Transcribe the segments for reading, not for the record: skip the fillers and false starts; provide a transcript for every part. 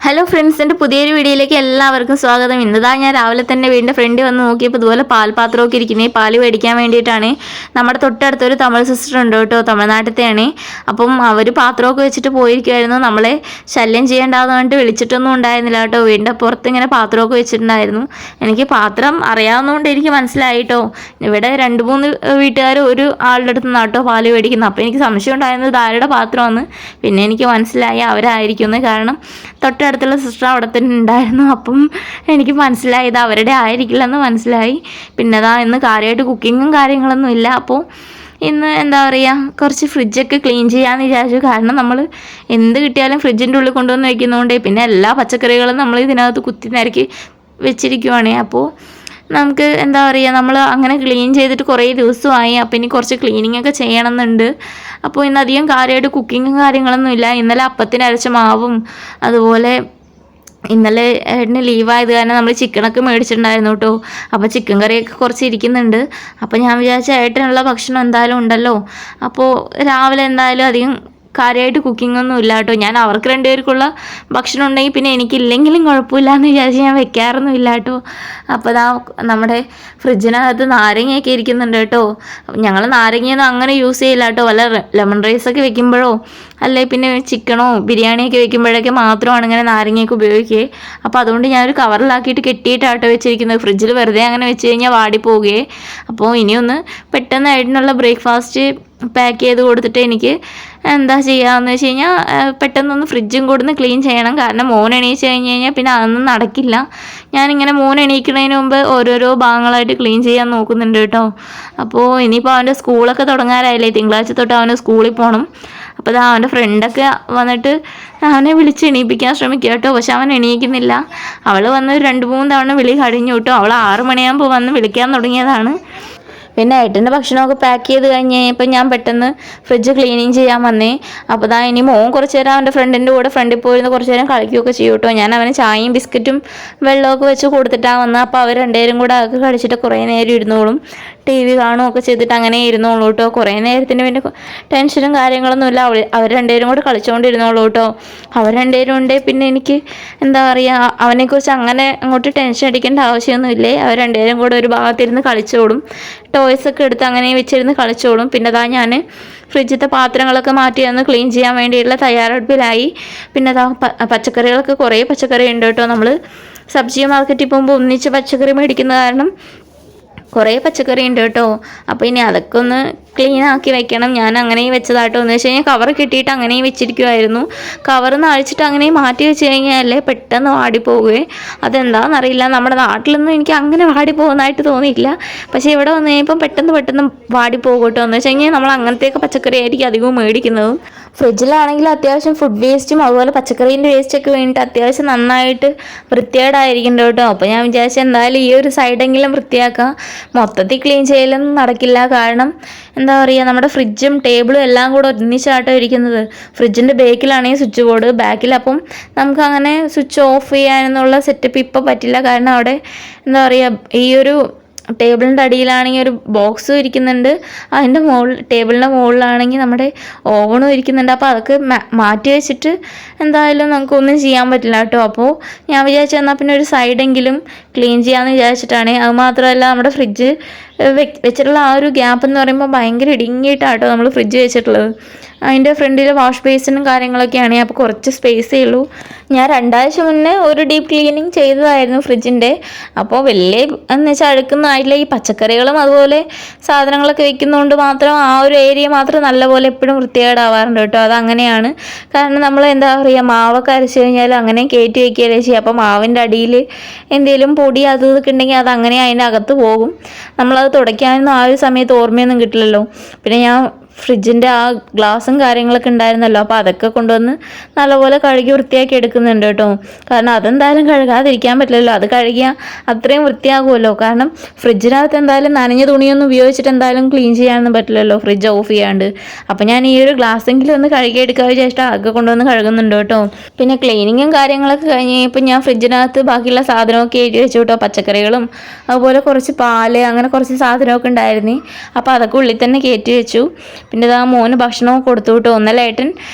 Hello friends, എൻ്റെ പുതിയൊരു വീഡിയോയിലേക്ക് എല്ലാവർക്കും സ്വാഗതം. ഇന്നതാ ഞാൻ രാവിലെ തന്നെ വീടിൻ്റെ ഫ്രണ്ട് വന്ന് നോക്കിയപ്പോൾ ഇതുപോലെ പാൽപാത്രമൊക്കെ ഇരിക്കുന്നത് പാല് മേടിക്കാൻ വേണ്ടിയിട്ടാണ്. നമ്മുടെ തൊട്ടടുത്തൊരു തമിഴ് സിസ്റ്റർ ഉണ്ട് കേട്ടോ, തമിഴ്നാട്ടിലത്തെയാണ്. അപ്പം അവർ പാത്രമൊക്കെ വെച്ചിട്ട് പോയിരിക്കുമായിരുന്നു. നമ്മളെ ശല്യം ചെയ്യേണ്ടാന്ന് പറഞ്ഞിട്ട് വിളിച്ചിട്ടൊന്നും ഉണ്ടായിരുന്നില്ല കേട്ടോ. വീടിൻ്റെ പുറത്ത് ഇങ്ങനെ പാത്രമൊക്കെ വെച്ചിട്ടുണ്ടായിരുന്നു. എനിക്ക് പാത്രം അറിയാവുന്നതുകൊണ്ട് എനിക്ക് മനസ്സിലായി കേട്ടോ. ഇവിടെ 2-3 വീട്ടുകാർ ഒരു ആളുടെ അടുത്ത് നിന്നാട്ടോ പാല് മേടിക്കുന്നത്. അപ്പോൾ എനിക്ക് സംശയം ഉണ്ടായിരുന്നത് ആരുടെ പാത്രമാണ്. പിന്നെ എനിക്ക് മനസ്സിലായി അവരായിരിക്കുമെന്ന്. കാരണം തൊട്ടടുത്തുള്ള സിസ്റ്റർ അവിടെ തന്നെ ഉണ്ടായിരുന്നു. അപ്പം എനിക്ക് മനസ്സിലായി ഇത് അവരുടെ ആയിരിക്കില്ലെന്ന് മനസ്സിലായി. പിന്നെ അതാ ഇന്ന് കാര്യമായിട്ട് കുക്കിങ്ങും കാര്യങ്ങളൊന്നും ഇല്ല. അപ്പോൾ ഇന്ന് എന്താ പറയുക, കുറച്ച് ഫ്രിഡ്ജൊക്കെ ക്ലീൻ ചെയ്യാമെന്ന് വിചാരിച്ചു. കാരണം നമ്മൾ എന്ത് കിട്ടിയാലും ഫ്രിഡ്ജിൻ്റെ ഉള്ളിൽ കൊണ്ടുവന്ന് വയ്ക്കുന്നതുകൊണ്ട് പിന്നെ എല്ലാ പച്ചക്കറികളും നമ്മൾ ഇതിനകത്ത് കുത്തി നിരക്കി വെച്ചിരിക്കുവാണേ. അപ്പോൾ നമുക്ക് എന്താ പറയുക, നമ്മൾ അങ്ങനെ ക്ലീൻ ചെയ്തിട്ട് കുറേ ദിവസമായി. അപ്പോൾ ഇനി കുറച്ച് ക്ലീനിങ് ഒക്കെ ചെയ്യണമെന്നുണ്ട്. അപ്പോൾ ഇന്നധികം കാര്യമായിട്ട് കുക്കിങ്ങും കാര്യങ്ങളൊന്നും ഇല്ല. ഇന്നലെ അപ്പത്തിന് അരച്ച മാവും അതുപോലെ ഇന്നലെ ഏട്ടന് ലീവായത് കാരണം നമ്മൾ ചിക്കനൊക്കെ മേടിച്ചിട്ടുണ്ടായിരുന്നു കേട്ടോ. അപ്പോൾ ചിക്കൻ കറിയൊക്കെ കുറച്ച് ഇരിക്കുന്നുണ്ട്. അപ്പോൾ ഞാൻ വിചാരിച്ച ഏട്ടനുള്ള ഭക്ഷണം എന്തായാലും ഉണ്ടല്ലോ. അപ്പോൾ രാവിലെ എന്തായാലും അധികം കാര്യമായിട്ട് കുക്കിംഗ് ഒന്നും ഇല്ല കേട്ടോ. ഞാൻ അവർക്ക് 2 പേർക്കുള്ള ഭക്ഷണം ഉണ്ടെങ്കിൽ പിന്നെ എനിക്കില്ലെങ്കിലും കുഴപ്പമില്ല എന്ന് വിചാരിച്ച് ഞാൻ വെക്കാറൊന്നും ഇല്ല കേട്ടോ. അപ്പോൾ ഇതാ നമ്മുടെ ഫ്രിഡ്ജിനകത്ത് നാരങ്ങയൊക്കെ ഇരിക്കുന്നുണ്ട് കേട്ടോ. ഞങ്ങൾ നാരങ്ങയൊന്നും അങ്ങനെ യൂസ് ചെയ്യില്ല കേട്ടോ. വല്ല ലെമൺ റൈസൊക്കെ വെക്കുമ്പോഴോ അല്ലെ പിന്നെ ചിക്കനോ ബിരിയാണിയൊക്കെ വെക്കുമ്പോഴൊക്കെ മാത്രമാണ് ഇങ്ങനെ നാരങ്ങയൊക്കെ ഉപയോഗിക്കുക. അപ്പോൾ അതുകൊണ്ട് ഞാനൊരു കവറിലാക്കിയിട്ട് കെട്ടിയിട്ടാട്ടോ വെച്ചിരിക്കുന്നത്. ഫ്രിഡ്ജിൽ വെറുതെ അങ്ങനെ വെച്ച് കഴിഞ്ഞാൽ വാടിപ്പോവുകയെ. അപ്പോൾ ഇനിയൊന്ന് പെട്ടെന്നായിട്ടുള്ള ബ്രേക്ക്ഫാസ്റ്റ് പാക്ക് ചെയ്ത് കൊടുത്തിട്ട് എനിക്ക് എന്താ ചെയ്യാമെന്ന് വെച്ച് കഴിഞ്ഞാൽ പെട്ടെന്നൊന്ന് ഫ്രിഡ്ജും കൊടുന്ന് ക്ലീൻ ചെയ്യണം. കാരണം മോൻ എണീച്ച് കഴിഞ്ഞ് കഴിഞ്ഞാൽ പിന്നെ അതൊന്നും നടക്കില്ല. ഞാനിങ്ങനെ മോൻ എണീക്കുന്നതിന് മുമ്പ് ഓരോരോ ഭാഗങ്ങളായിട്ട് ക്ലീൻ ചെയ്യാൻ നോക്കുന്നുണ്ട് കേട്ടോ. അപ്പോൾ ഇനിയിപ്പോൾ അവൻ്റെ സ്കൂളൊക്കെ തുടങ്ങാറായില്ലേ, തിങ്കളാഴ്ച തൊട്ട് അവന് സ്കൂളിൽ പോകണം. അപ്പോൾ അത് അവൻ്റെ ഫ്രണ്ടൊക്കെ വന്നിട്ട് അവനെ വിളിച്ച് എണീപ്പിക്കാൻ ശ്രമിക്കുക കേട്ടോ. പക്ഷെ അവൻ എണീക്കുന്നില്ല. അവൾ വന്ന് 2-3 തവണ വിളി കഴിഞ്ഞു കേട്ടോ. അവൾ 6 മണിയാകുമ്പോൾ വന്ന് വിളിക്കാൻ തുടങ്ങിയതാണ്. പിന്നെ ഏട്ടൻ്റെ ഭക്ഷണമൊക്കെ പാക്ക് ചെയ്ത് കഴിഞ്ഞ് കഴിഞ്ഞപ്പോൾ ഞാൻ പെട്ടെന്ന് ഫ്രിഡ്ജ് ക്ലീനിങ് ചെയ്യാൻ വന്നേ. അപ്പോൾ ദാ ഇനി മോൻ കുറച്ച് നേരം അവൻ്റെ ഫ്രണ്ടിൻ്റെ കൂടെ ഫ്രണ്ടിൽ പോയിരുന്ന് കുറച്ച് നേരം കളിക്കുകയൊക്കെ ചെയ്യും കേട്ടോ. ഞാൻ അവന് ചായയും ബിസ്ക്കറ്റും വെള്ളമൊക്കെ വെച്ച് കൊടുത്തിട്ടാണ് വന്നത്. അപ്പോൾ അവർ 2 പേരും കൂടെ അതൊക്കെ കഴിച്ചിട്ട് കുറേ നേരം ഇരുന്നോളും, TV കാണുകയൊക്കെ ചെയ്തിട്ട് അങ്ങനെ ഇരുന്നോളൂ കേട്ടോ. കുറേ നേരത്തിന് പിന്നെ ടെൻഷനും കാര്യങ്ങളൊന്നുമില്ല. അവർ 2 പേരും കൂടെ കളിച്ചുകൊണ്ടിരുന്നോളൂ കേട്ടോ. അവർ 2 പേരും ഉണ്ടേ പിന്നെ എനിക്ക് എന്താ പറയുക, അവനെക്കുറിച്ച് അങ്ങനെ അങ്ങോട്ട് ടെൻഷൻ അടിക്കേണ്ട ആവശ്യമൊന്നുമില്ലേ. അവർ 2 പേരും കൂടെ ഒരു ഭാഗത്തിരുന്ന് കളിച്ചോളും, ടോയ്സൊക്കെ എടുത്ത് അങ്ങനെ വെച്ചിരുന്ന് കളിച്ചോളും. പിന്നെ അതാ ഞാൻ ഫ്രിഡ്ജിലത്തെ പാത്രങ്ങളൊക്കെ മാറ്റി ഒന്ന് ക്ലീൻ ചെയ്യാൻ വേണ്ടിയിട്ടുള്ള തയ്യാറെടുപ്പിലായി. പിന്നെ അതാ പച്ചക്കറികളൊക്കെ കുറേ പച്ചക്കറി ഉണ്ട് കേട്ടോ. നമ്മൾ സബ്ജി മാർക്കറ്റിൽ പോകുമ്പോൾ ഒന്നിച്ച് പച്ചക്കറി മേടിക്കുന്ന കാരണം കുറേ പച്ചക്കറി ഉണ്ട് കേട്ടോ. അപ്പോൾ ഇനി അതൊക്കെ ഒന്ന് ക്ലീൻ ആക്കി വെക്കണം. ഞാൻ അങ്ങനെയും വെച്ചതാട്ടോ. എന്ന് വെച്ച് കഴിഞ്ഞാൽ കവർ കിട്ടിയിട്ട് അങ്ങനെയും വെച്ചിരിക്കുമായിരുന്നു. കവറിന്ന് അഴിച്ചിട്ട് അങ്ങനെയും മാറ്റി വെച്ച് കഴിഞ്ഞാലേ പെട്ടെന്ന് വാടിപ്പോവുകയെ. അതെന്താണെന്നറിയില്ല, നമ്മുടെ നാട്ടിലൊന്നും എനിക്ക് അങ്ങനെ വാടിപ്പോകുന്നതായിട്ട് തോന്നിയില്ല. പക്ഷേ ഇവിടെ വന്നു കഴിയുമ്പോൾ പെട്ടെന്ന് വാടിപ്പോകും കേട്ടോ. എന്ന് വെച്ച് കഴിഞ്ഞാൽ നമ്മൾ അങ്ങനത്തെയൊക്കെ പച്ചക്കറി ആയിരിക്കും അധികവും മേടിക്കുന്നതും. ഫ്രിഡ്ജിലാണെങ്കിൽ അത്യാവശ്യം ഫുഡ് വേസ്റ്റും അതുപോലെ പച്ചക്കറീൻ്റെ വേസ്റ്റൊക്കെ വേണ്ടിയിട്ട് അത്യാവശ്യം നന്നായിട്ട് വൃത്തികേടായിരിക്കും കേട്ടോ. അപ്പോൾ ഞാൻ വിചാരിച്ചു എന്തായാലും ഈ ഒരു സൈഡെങ്കിലും വൃത്തിയാക്കാം. മൊത്തത്തിൽ ക്ലീൻ ചെയ്യലൊന്നും നടക്കില്ല. കാരണം എന്താ പറയുക, നമ്മുടെ ഫ്രിഡ്ജും ടേബിളും എല്ലാം കൂടെ ഒന്നിച്ചാട്ടോ ഇരിക്കുന്നത്. ഫ്രിഡ്ജിൻ്റെ ബേക്കിലാണെങ്കിൽ സ്വിച്ച് ബോർഡ്, ബാക്കിൽ അപ്പം നമുക്ക് അങ്ങനെ സ്വിച്ച് ഓഫ് ചെയ്യാനെന്നുള്ള സെറ്റപ്പ് ഇപ്പോൾ പറ്റില്ല. കാരണം അവിടെ എന്താ പറയുക, ഈ ഒരു ടേബിളിൻ്റെ അടിയിലാണെങ്കിൽ ഒരു ബോക്സും ഇരിക്കുന്നുണ്ട്, അതിൻ്റെ ടേബിളിൻ്റെ മുകളിലാണെങ്കിൽ നമ്മുടെ ഓവണും ഇരിക്കുന്നുണ്ട്. അപ്പോൾ അതൊക്കെ മാറ്റി വെച്ചിട്ട് എന്തായാലും നമുക്കൊന്നും ചെയ്യാൻ പറ്റില്ല കേട്ടോ. അപ്പോൾ ഞാൻ വിചാരിച്ചു എന്നാൽ പിന്നെ ഒരു സൈഡെങ്കിലും ക്ലീൻ ചെയ്യാമെന്ന് വിചാരിച്ചിട്ടാണ്. അതുമാത്രമല്ല നമ്മുടെ ഫ്രിഡ്ജ് വെച്ചിട്ടുള്ള ആ ഒരു ഗ്യാപ്പ് എന്ന് പറയുമ്പോൾ ഭയങ്കര ഇടുങ്ങിയിട്ടാട്ടോ നമ്മൾ ഫ്രിഡ്ജ് വെച്ചിട്ടുള്ളത്. അതിൻ്റെ ഫ്രണ്ടിൽ വാഷ് ബേസിനും കാര്യങ്ങളൊക്കെയാണ്. അപ്പോൾ കുറച്ച് സ്പേസേ ഉള്ളൂ. ഞാൻ 2 ആഴ്ച മുന്നേ ഒരു ഡീപ്പ് ക്ലീനിങ് ചെയ്തതായിരുന്നു ഫ്രിഡ്ജിൻ്റെ. അപ്പോൾ വലിയ എന്ന് വെച്ചാൽ അഴുക്കുന്നതായിട്ടില്ല. ഈ പച്ചക്കറികളും അതുപോലെ സാധനങ്ങളൊക്കെ വെക്കുന്നതുകൊണ്ട് മാത്രം ആ ഒരു ഏരിയ മാത്രം നല്ലപോലെ എപ്പോഴും വൃത്തികേടാവാറുണ്ട് കേട്ടോ. അതങ്ങനെയാണ്. കാരണം നമ്മൾ എന്താ പറയുക, മാവൊക്കെ അരച്ച് കഴിഞ്ഞാൽ അങ്ങനെ കയറ്റി വയ്ക്കുകയല്ലേ ചെയ്യുക. അപ്പോൾ മാവിൻ്റെ അടിയിൽ എന്തെങ്കിലും പൊടി അത് ഇതൊക്കെ ഉണ്ടെങ്കിൽ അത് അങ്ങനെ അതിൻ്റെ അകത്ത് പോകും. നമ്മളത് തുടയ്ക്കാനൊന്നും ആ ഒരു സമയത്ത് ഓർമ്മയൊന്നും കിട്ടില്ലല്ലോ. പിന്നെ ഞാൻ ഫ്രിഡ്ജിൻ്റെ ആ ഗ്ലാസും കാര്യങ്ങളൊക്കെ ഉണ്ടായിരുന്നല്ലോ, അപ്പോൾ അതൊക്കെ കൊണ്ടുവന്ന് നല്ലപോലെ കഴുകി വൃത്തിയാക്കി എടുക്കുന്നുണ്ട് കേട്ടോ. കാരണം അതെന്തായാലും കഴുകാതിരിക്കാൻ പറ്റില്ലല്ലോ. അത് കഴുകിയാൽ അത്രയും വൃത്തിയാകുമല്ലോ. കാരണം ഫ്രിഡ്ജിനകത്ത് എന്തായാലും നനഞ്ഞ തുണിയൊന്നും ഉപയോഗിച്ചിട്ട് എന്തായാലും ക്ലീൻ ചെയ്യാനൊന്നും പറ്റില്ലല്ലോ ഫ്രിഡ്ജ് ഓഫ് ചെയ്യാണ്ട്. അപ്പോൾ ഞാൻ ഈ ഒരു ഗ്ലാസ്സെങ്കിലും ഒന്ന് കഴുകിയെടുക്കാൻ വിചാരിച്ചിട്ട് അതൊക്കെ കൊണ്ടുവന്ന് കഴുകുന്നുണ്ട് കേട്ടോ. പിന്നെ ക്ലീനിങ്ങും കാര്യങ്ങളൊക്കെ കഴിഞ്ഞ് കഴിഞ്ഞപ്പോൾ ഞാൻ ഫ്രിഡ്ജിനകത്ത് ബാക്കിയുള്ള സാധനമൊക്കെ എഴുതി വെച്ചു കേട്ടോ. പച്ചക്കറികളും അതുപോലെ കുറച്ച് പാല് അങ്ങനെ കുറച്ച് സാധനമൊക്കെ ഉണ്ടായിരുന്നു. അപ്പോൾ അതൊക്കെ ഉള്ളിൽ തന്നെ കയറ്റി വെച്ചു. പിന്നെ ഇതാ മോന് ഭക്ഷണവും കൊടുത്തു വിട്ടു. ഒന്നല്ല ഏട്ടൻ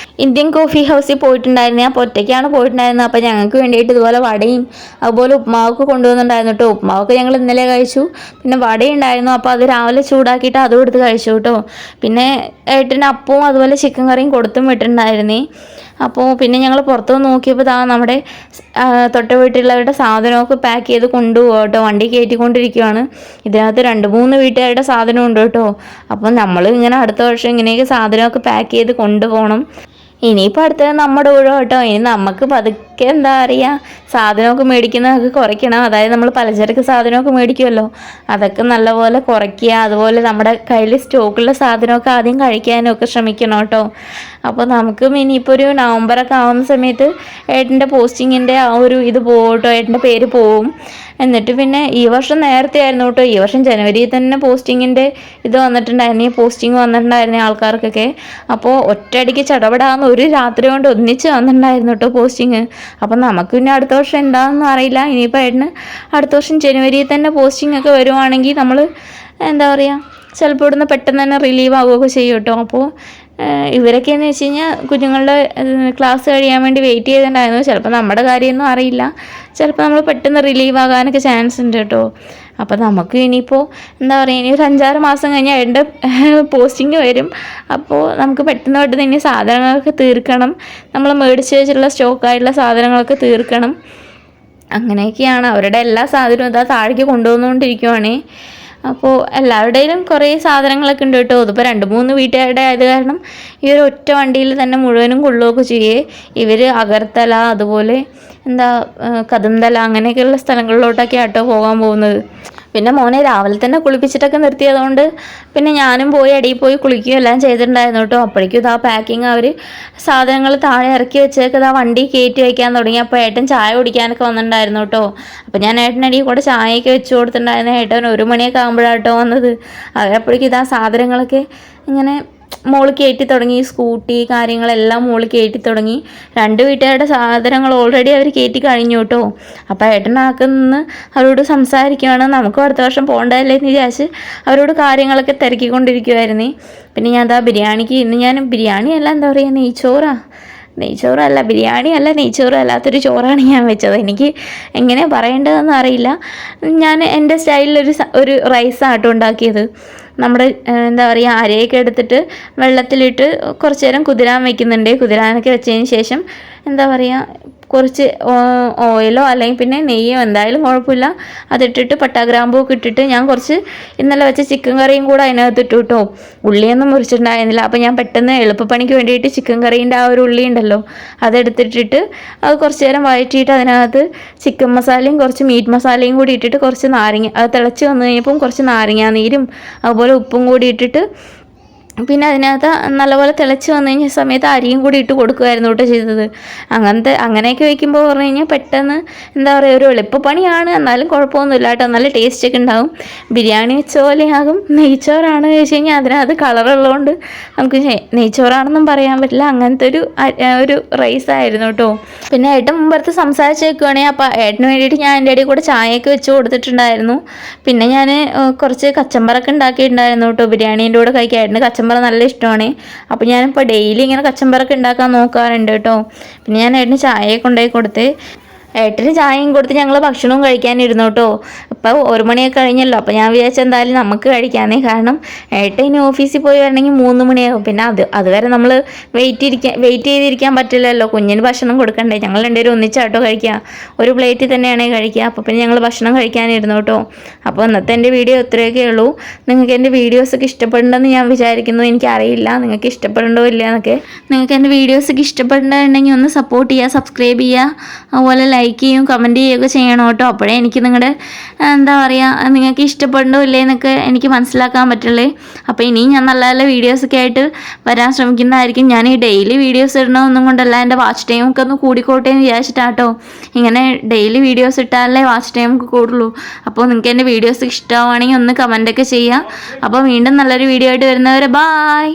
ഇന്ത്യൻ കോഫി ഹൗസിൽ പോയിട്ടുണ്ടായിരുന്നു. അപ്പോൾ ഒറ്റയ്ക്കാണ് പോയിട്ടുണ്ടായിരുന്നത്. അപ്പോൾ ഞങ്ങൾക്ക് വേണ്ടിയിട്ട് ഇതുപോലെ വടയും അതുപോലെ ഉപ്മാവൊക്കെ കൊണ്ടുവന്നിട്ടുണ്ടായിരുന്നു കേട്ടോ. ഉപ്മാവൊക്കെ ഞങ്ങൾ ഇന്നലെ കഴിച്ചു. പിന്നെ വടയുണ്ടായിരുന്നു, അപ്പോൾ അത് രാവിലെ ചൂടാക്കിയിട്ട് അതും എടുത്ത് കഴിച്ചു കേട്ടോ. പിന്നെ ഏട്ടന് അപ്പവും അതുപോലെ ചിക്കൻ കറിയും കൊടുത്തും വിട്ടിട്ടുണ്ടായിരുന്നേ. അപ്പോൾ പിന്നെ ഞങ്ങൾ പുറത്തു നോക്കിയപ്പോൾ നമ്മുടെ തൊട്ട വീട്ടിലുള്ളവരുടെ സാധനമൊക്കെ പാക്ക് ചെയ്ത് കൊണ്ടുപോകും കേട്ടോ. വണ്ടി കയറ്റിക്കൊണ്ടിരിക്കുകയാണ്. ഇതിനകത്ത് 2-3 വീട്ടുകാരുടെ സാധനം ഉണ്ട് കേട്ടോ. അപ്പം നമ്മൾ ഇങ്ങനെ അടുത്ത വർഷം ഇങ്ങനെയൊക്കെ സാധനമൊക്കെ പാക്ക് ചെയ്ത് കൊണ്ടുപോകണം. ഇനിയിപ്പോൾ അടുത്തത് നമ്മുടെ ഊഴം കേട്ടോ. ഇനി നമുക്ക് പതുക്കെ എന്താ പറയുക, സാധനമൊക്കെ മേടിക്കുന്നതൊക്കെ കുറയ്ക്കണം. അതായത് നമ്മൾ പലചരക്ക് സാധനമൊക്കെ മേടിക്കുമല്ലോ, അതൊക്കെ നല്ലപോലെ കുറയ്ക്കുക. അതുപോലെ നമ്മുടെ കയ്യിൽ സ്റ്റോക്കുള്ള സാധനമൊക്കെ ആദ്യം കഴിക്കാനും ഒക്കെ ശ്രമിക്കണം കേട്ടോ. അപ്പോൾ നമുക്കും ഇനിയിപ്പോൾ ഒരു നവംബറൊക്കെ ആവുന്ന സമയത്ത് ഏട്ടൻ്റെ പോസ്റ്റിങ്ങിൻ്റെ ആ ഒരു ഇത് പോകും കേട്ടോ. ഏട്ടൻ്റെ പേര് പോവും. എന്നിട്ട് പിന്നെ ഈ വർഷം നേരത്തെ ആയിരുന്നു കേട്ടോ. ഈ വർഷം ജനുവരിയിൽ തന്നെ പോസ്റ്റിങ്ങിൻ്റെ ഇത് വന്നിട്ടുണ്ടായിരുന്നു, പോസ്റ്റിംഗ് വന്നിട്ടുണ്ടായിരുന്നു ആൾക്കാർക്കൊക്കെ. അപ്പോൾ ഒറ്റയടിക്ക് ചടപടാന്ന് ഒരു രാത്രി കൊണ്ട് ഒന്നിച്ച് വന്നിട്ടുണ്ടായിരുന്നു കേട്ടോ പോസ്റ്റിങ്. അപ്പം നമുക്ക് പിന്നെ അടുത്ത വർഷം എന്താണെന്ന് അറിയില്ല. ഇനിയിപ്പോൾ ഏട്ടന് അടുത്ത വർഷം ജനുവരിയിൽ തന്നെ പോസ്റ്റിംഗ് ഒക്കെ വരുവാണെങ്കിൽ നമ്മൾ എന്താ പറയുക, ചിലപ്പോൾ ഇവിടുന്ന് പെട്ടെന്ന് തന്നെ റിലീവ് ആവുകയൊക്കെ ചെയ്യും കേട്ടോ. അപ്പോൾ ഇവരൊക്കെയെന്ന് വെച്ച് കഴിഞ്ഞാൽ കുഞ്ഞുങ്ങളുടെ ക്ലാസ് കഴിയാൻ വേണ്ടി വെയിറ്റ് ചെയ്തിട്ടുണ്ടായിരുന്നു. ചിലപ്പോൾ നമ്മുടെ കാര്യമൊന്നും അറിയില്ല, ചിലപ്പോൾ നമ്മൾ പെട്ടെന്ന് റിലീവ് ആകാനൊക്കെ ചാൻസ് ഉണ്ട് കേട്ടോ. അപ്പോൾ നമുക്ക് ഇനിയിപ്പോൾ എന്താ പറയുക, ഇനി ഒരു 5-6 മാസം കഴിഞ്ഞാൽ എൻ്റെ പോസ്റ്റിംഗ് വരും. അപ്പോൾ നമുക്ക് പെട്ടെന്ന് ഇനി സാധനങ്ങളൊക്കെ തീർക്കണം. നമ്മൾ മേടിച്ച് വെച്ചിട്ടുള്ള സ്റ്റോക്കായിട്ടുള്ള സാധനങ്ങളൊക്കെ തീർക്കണം. അങ്ങനെയൊക്കെയാണ്. അവരുടെ എല്ലാ സാധനവും ഇതാ താഴേക്ക് കൊണ്ടുവന്നുകൊണ്ടിരിക്കുവാണേ. അപ്പോൾ എല്ലാവരുടെയും കുറേ സാധനങ്ങളൊക്കെ ഉണ്ട് കേട്ടോ. ഇതിപ്പോൾ 2-3 വീട്ടുകാരുടെ ആയത് കാരണം ഈ ഒരു ഒറ്റ വണ്ടിയിൽ തന്നെ മുഴുവനും കൊള്ളുകയൊക്കെ ചെയ്യേ. ഇവർ അഗർത്തല അതുപോലെ കദംതല അങ്ങനെയൊക്കെയുള്ള സ്ഥലങ്ങളിലോട്ടൊക്കെ ആട്ടോ പോകാൻ പോകുന്നത്. പിന്നെ മോനെ രാവിലെ തന്നെ കുളിപ്പിച്ചിട്ടൊക്കെ നിർത്തിയതുകൊണ്ട് പിന്നെ ഞാനും പോയി അടിയിൽ പോയി കുളിക്കുകയും എല്ലാം ചെയ്തിട്ടുണ്ടായിരുന്നു കേട്ടോ. അപ്പോഴേക്കും ഇതാ പാക്കിങ് അവർ സാധനങ്ങൾ താഴെ ഇറക്കി വെച്ചേക്ക് വണ്ടി കയറ്റി വയ്ക്കാൻ തുടങ്ങി. അപ്പോൾ ഏട്ടൻ ചായ കുടിക്കാനൊക്കെ വന്നിട്ടുണ്ടായിരുന്നു കേട്ടോ. അപ്പോൾ ഞാൻ ഏട്ടനടിയിൽ കൂടെ ചായയൊക്കെ വെച്ച് കൊടുത്തിട്ടുണ്ടായിരുന്നു. ഏട്ടൻ 1 മണിയൊക്കെ ആകുമ്പോഴാണ് കേട്ടോ വന്നത്. അവരപ്പോഴേക്കും സാധനങ്ങളൊക്കെ ഇങ്ങനെ മോള് കയറ്റി തുടങ്ങി. സ്കൂട്ടി കാര്യങ്ങളെല്ലാം മോള് കയറ്റി തുടങ്ങി. 2 വീട്ടുകാരുടെ സാധനങ്ങൾ ഓൾറെഡി അവർ കയറ്റി കഴിഞ്ഞു കേട്ടോ. അപ്പോൾ ഏട്ടനാക്ക് നിന്ന് അവരോട് സംസാരിക്കുകയാണ്. നമുക്കും അടുത്ത വർഷം പോകേണ്ടതല്ലേ എന്ന് വിചാരിച്ച് അവരോട് കാര്യങ്ങളൊക്കെ തിരക്കിക്കൊണ്ടിരിക്കുമായിരുന്നേ. പിന്നെ ഞാൻ ബിരിയാണിക്ക് ഇന്ന് ഞാൻ ബിരിയാണിയല്ല, എന്താ പറയുക, നെയ്ച്ചോറല്ല, ബിരിയാണിയല്ല, നെയ്ച്ചോറും അല്ലാത്തൊരു ചോറാണ് ഞാൻ വെച്ചത്. എനിക്ക് എങ്ങനെ പറയേണ്ടതെന്ന് അറിയില്ല. ഞാൻ എൻ്റെ സ്റ്റൈലിലൊരു റൈസാട്ടോ ഉണ്ടാക്കിയത്. നമ്മുടെ എന്താ പറയുക, അരയൊക്കെ എടുത്തിട്ട് വെള്ളത്തിലിട്ട് കുറച്ച് നേരം കുതിരാൻ വയ്ക്കുന്നുണ്ട്. കുതിരാനൊക്കെ വെച്ചതിന് ശേഷം എന്താ പറയുക, കുറച്ച് ഓയിലോ അല്ലെങ്കിൽ പിന്നെ നെയ്യോ എന്തായാലും കുഴപ്പമില്ല, അതിട്ടിട്ട് പട്ടാഗ്രാമ്പൂഒക്കെ ഇട്ടിട്ട് ഞാൻ കുറച്ച് ഇന്നലെ വെച്ച ചിക്കൻ കറിയും കൂടെ അതിനകത്ത് ഇട്ടു കേട്ടോ. ഉള്ളിയൊന്നും മുറിച്ചിട്ടുണ്ടായിരുന്നില്ല. അപ്പോൾ ഞാൻ പെട്ടെന്ന് എളുപ്പപ്പണിക്ക് വേണ്ടിയിട്ട് ചിക്കൻ കറീൻ്റെ ആ ഒരു ഉള്ളി ഉണ്ടല്ലോ അതെടുത്തിട്ടിട്ട് അത് കുറച്ച് നേരം വഴറ്റിയിട്ട് അതിനകത്ത് ചിക്കൻ മസാലയും കുറച്ച് മീറ്റ് മസാലയും കൂടി ഇട്ടിട്ട് കുറച്ച് നാരങ്ങ, അത് തിളച്ച് വന്നു കഴിഞ്ഞപ്പം കുറച്ച് നാരങ്ങാനീരും അതുപോലെ ഉപ്പും കൂടി ഇട്ടിട്ട് പിന്നെ അതിനകത്ത് നല്ലപോലെ തിളച്ച് വന്നു കഴിഞ്ഞ സമയത്ത് അരിയും കൂടി ഇട്ട് കൊടുക്കുമായിരുന്നു കേട്ടോ ചെയ്തത്. അങ്ങനെയൊക്കെ വയ്ക്കുമ്പോൾ പറഞ്ഞു കഴിഞ്ഞാൽ പെട്ടെന്ന് എന്താ പറയുക, ഒരു എളുപ്പപ്പണിയാണ്, എന്നാലും കുഴപ്പമൊന്നുമില്ല കേട്ടോ. നല്ല ടേസ്റ്റൊക്കെ ഉണ്ടാവും. ബിരിയാണി വെച്ച പോലെയാകും. നെയ്ച്ചോറാണ് ചോദിച്ചു കഴിഞ്ഞാൽ അതിനകത്ത് കളറുള്ളതുകൊണ്ട് നമുക്ക് നെയ്ച്ചോറാണെന്നും പറയാൻ പറ്റില്ല. അങ്ങനത്തെ ഒരു റൈസായിരുന്നു കേട്ടോ. പിന്നെ ഏട്ടൻ മുമ്പടുത്ത് സംസാരിച്ച് വെക്കുകയാണെങ്കിൽ അപ്പോൾ ഏട്ടന് വേണ്ടിയിട്ട് ഞാൻ എൻ്റെ ഇടയിൽ കൂടെ ചായയൊക്കെ വെച്ച് കൊടുത്തിട്ടുണ്ടായിരുന്നു. പിന്നെ ഞാൻ കുറച്ച് കച്ചമ്പറൊക്കെ ഉണ്ടാക്കിയിട്ടുണ്ടായിരുന്നു കേട്ടോ. ബിരിയാണീൻ്റെ കൂടെ കഴിക്കാൻ ഏട്ടന് കച്ചമ്പറ നല്ല ഇഷ്ടമാണ്. അപ്പോൾ ഞാനിപ്പോൾ ഡെയിലി ഇങ്ങനെ കച്ചമ്പറൊക്കെ ഉണ്ടാക്കാൻ നോക്കാറുണ്ട് കേട്ടോ. പിന്നെ ഞാൻ ഏട്ടന് ചായയെ കൊണ്ടുപോയി കൊടുത്ത് ഏട്ടന് ചായയും കൊടുത്ത് ഞങ്ങൾ ഭക്ഷണവും കഴിക്കാനിരുന്നു കേട്ടോ. ഇപ്പോൾ 1 മണിയൊക്കെ കഴിഞ്ഞല്ലോ. അപ്പോൾ ഞാൻ വിചാരിച്ച എന്തായാലും നമുക്ക് കഴിക്കാനേ, കാരണം ഏട്ടൻ ഇനി ഓഫീസിൽ പോയി വരണമെങ്കിൽ 3 മണിയാകും. പിന്നെ അതുവരെ നമ്മൾ വെയിറ്റ് ചെയ്തിരിക്കാൻ പറ്റില്ലല്ലോ. കുഞ്ഞിന് ഭക്ഷണം കൊടുക്കണ്ടേ. ഞങ്ങൾ 2 പേരും ഒന്നിച്ചാട്ടോ കഴിക്കുക. ഒരു പ്ലേറ്റിൽ തന്നെയാണ് കഴിക്കുക. അപ്പോൾ പിന്നെ ഞങ്ങൾ ഭക്ഷണം കഴിക്കാനിരുന്നു കേട്ടോ. അപ്പോൾ ഇന്നത്തെ എൻ്റെ വീഡിയോ ഇത്രയൊക്കെ ഉള്ളൂ. നിങ്ങൾക്ക് എൻ്റെ വീഡിയോസൊക്കെ ഇഷ്ടപ്പെടണമെന്ന് ഞാൻ വിചാരിക്കുന്നു. എനിക്കറിയില്ല നിങ്ങൾക്ക് ഇഷ്ടപ്പെടണ്ടോ ഇല്ല എന്നൊക്കെ. നിങ്ങൾക്ക് എൻ്റെ വീഡിയോസൊക്കെ ഇഷ്ടപ്പെടണമെന്നുണ്ടെങ്കിൽ ഒന്ന് സപ്പോർട്ട് ചെയ്യുക, സബ്സ്ക്രൈബ് ചെയ്യുക, അതുപോലെ ലൈക്ക് ചെയ്യും കമൻറ്റ് ചെയ്യുകയൊക്കെ ചെയ്യണം കേട്ടോ. അപ്പോഴേ എനിക്ക് നിങ്ങളുടെ എന്താ പറയുക, നിങ്ങൾക്ക് ഇഷ്ടപ്പെടണ്ടോ ഇല്ലേ എന്നൊക്കെ എനിക്ക് മനസ്സിലാക്കാൻ പറ്റുള്ളൂ. അപ്പോൾ ഇനിയും ഞാൻ നല്ല നല്ല വീഡിയോസൊക്കെ ആയിട്ട് വരാൻ ശ്രമിക്കുന്നതായിരിക്കും. ഞാൻ ഈ ഡെയിലി വീഡിയോസ് ഇടണമെന്നും കൊണ്ടല്ല, എൻ്റെ വാച്ച് ടൈമൊക്കെ ഒന്ന് കൂടിക്കോട്ടെ എന്ന് വിചാരിച്ചിട്ടാട്ടോ. ഇങ്ങനെ ഡെയിലി വീഡിയോസ് ഇട്ടാലേ വാച്ച് ടൈമൊക്കെ കൂടുള്ളൂ. അപ്പോൾ നിങ്ങൾക്ക് എൻ്റെ വീഡിയോസ് ഇഷ്ടമാവുകയാണെങ്കിൽ ഒന്ന് കമൻറ്റൊക്കെ ചെയ്യുക. അപ്പോൾ വീണ്ടും നല്ലൊരു വീഡിയോ ആയിട്ട് വരുന്നവരെ ബായ്.